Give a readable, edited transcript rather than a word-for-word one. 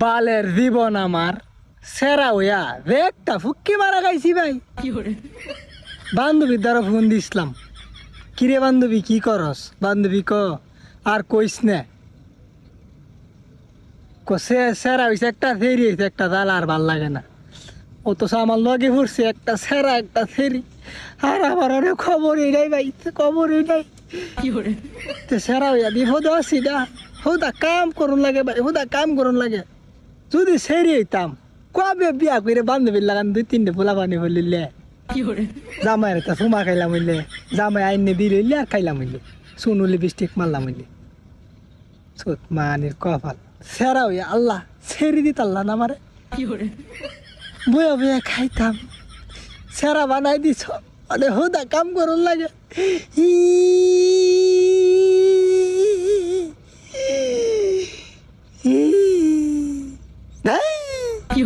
বালের জীবন আমার সেরা হইয়া একটা ফুক্কি মারা খাইছি ভাই। বান্ধবীর দ্বারা ফোন দিছিলাম, কিরে বান্ধবী কি করস? বান্ধবী ক আর কইস না, সেরা হয়েছে একটা ফেরি হয়েছে একটা জাল আর ভাল লাগে না। অথচ আমার লগে পড়ছে একটা সেরা একটা ফেরি, আর আমার অনেক খবরই নাই ভাই, খবরই নাই। তো সেরা হইয়া বিপদ আছি না, হুদা কাম করুন লাগে ভাই, হুদা কাম করুন লাগে। যদি সেরি হইতাম কবে বিয়া করে বান্ধবীর লাগান 2-3টে পোলা পানি বলিলে জামাইয়ের তা সুমা খাইলাম হইলে, জামাই আইনে দিল হইলে আর খাইলাম হইলে, সুনুলি বৃষ্টিক মারলাম হইলে। সুত মানির কপাল সেরা হইয়া আল্লাহ ছেড়ে দিত আল্লাহ না মারে। বইয়া বইয়া খাইতাম, সেরা বানাই দিছ মানে হুদা কাম করুন লাগে। কি